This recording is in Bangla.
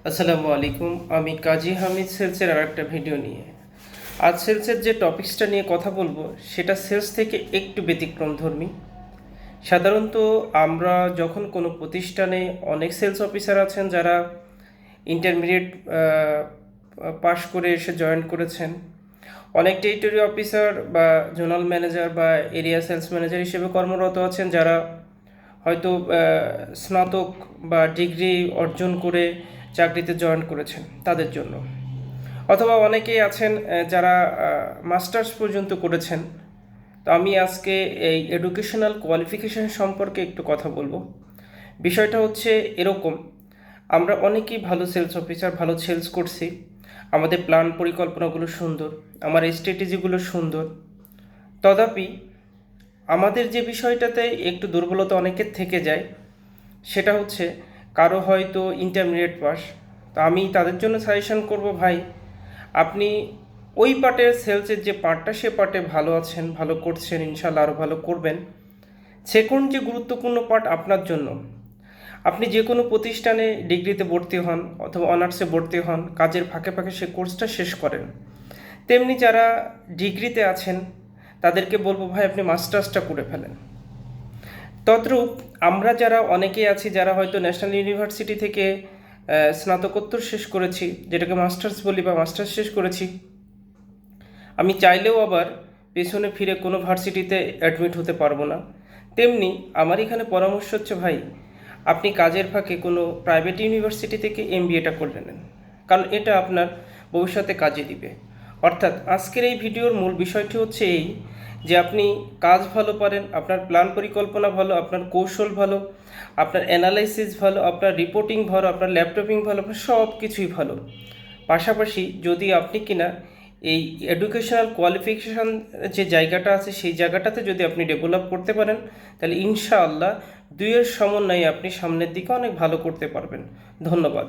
আসসালামু আলাইকুম। আমি কাজী হামিদ সেলসের আর একটা ভিডিও নিয়ে আজ সেলসের যে টপিকসটা নিয়ে কথা বলবো সেটা সেলস থেকে একটু ব্যতিক্রমধর্মী। সাধারণত আমরা যখন কোনো প্রতিষ্ঠানে অনেক সেলস অফিসার আছেন যারা ইন্টারমিডিয়েট পাশ করে এসে জয়েন করেছেন, অনেক টেরিটরি অফিসার বা জোনাল ম্যানেজার বা এরিয়া সেলস ম্যানেজার হিসেবে কর্মরত আছেন যারা হয়তো স্নাতক বা ডিগ্রি অর্জন করে চাকরিতে জয়েন করেছেন তাদের জন্য, অথবা অনেকেই আছেন যারা মাস্টার্স পর্যন্ত করেছেন। তো আমি আজকে এই এডুকেশনাল কোয়ালিফিকেশন সম্পর্কে একটু কথা বলবো। বিষয়টা হচ্ছে এরকম, আমরা অনেকেই ভালো সেলস অফিসার, ভালো সেলস করছি, আমাদের প্ল্যান পরিকল্পনাগুলো সুন্দর, আমার স্ট্র্যাটেজিগুলো সুন্দর, তথাপি আমাদের যে বিষয়টাতে একটু দুর্বলতা অনেকের থেকে যায় সেটা হচ্ছে কারো হয়তো ইন্টারমিডিয়েট পাস। তো আমি তাদের জন্য সাজেশন করব, ভাই আপনি ওই পার্টের সেলসের যে পার্টটা সে পার্টে ভালো আছেন, ভালো করছেন, ইনশাল্লাহ আরও ভালো করবেন। সেকেন্ড যে গুরুত্বপূর্ণ পার্ট আপনার জন্য, আপনি যে কোনো প্রতিষ্ঠানে ডিগ্রিতে ভর্তি হন অথবা অনার্সে ভর্তি হন, কাজের ফাঁকে ফাঁকে সে কোর্সটা শেষ করেন। তেমনি যারা ডিগ্রিতে আছেন তাদেরকে বলবো, ভাই আপনি মাস্টার্সটা করে ফেলেন। তদ্রূপ আমরা যারা অনেকেই আছি যারা হয়তো ন্যাশনাল ইউনিভার্সিটি থেকে স্নাতকোত্তর শেষ করেছি, যেটাকে মাস্টার্স বলি, বা মাস্টার্স শেষ করেছি, আমি চাইলেও আবার পেছনে ফিরে কোনো ভার্সিটিতে অ্যাডমিট হতে পারবো না। তেমনি আমার এখানে পরামর্শ হচ্ছে, ভাই আপনি কাজের ফাঁকে কোনো প্রাইভেট ইউনিভার্সিটি থেকে এমবিএটা করে নেন, কারণ এটা আপনার ভবিষ্যতে কাজে দিবে। অর্থাৎ আজকের এই ভিডিওর মূল বিষয়টি হচ্ছে এই, যে আপনি কাজ ভালো পারেন, আপনার প্ল্যান পরিকল্পনা ভালো, আপনার কৌশল ভালো, আপনার অ্যানালাইসিস ভালো, আপনার রিপোর্টিং ভালো, আপনার ল্যাপটপিং ভালো, আপনার সব কিছুই ভালো। পাশাপাশি যদি আপনি কিনা এই এডুকেশনাল কোয়ালিফিকেশান যে জায়গাটা আছে সেই জায়গাটাতে যদি আপনি ডেভেলপ করতে পারেন, তাহলে ইনশাআল্লাহ দুইয়ের সমন্বয়ে আপনি সামনের দিকে অনেক ভালো করতে পারবেন। ধন্যবাদ।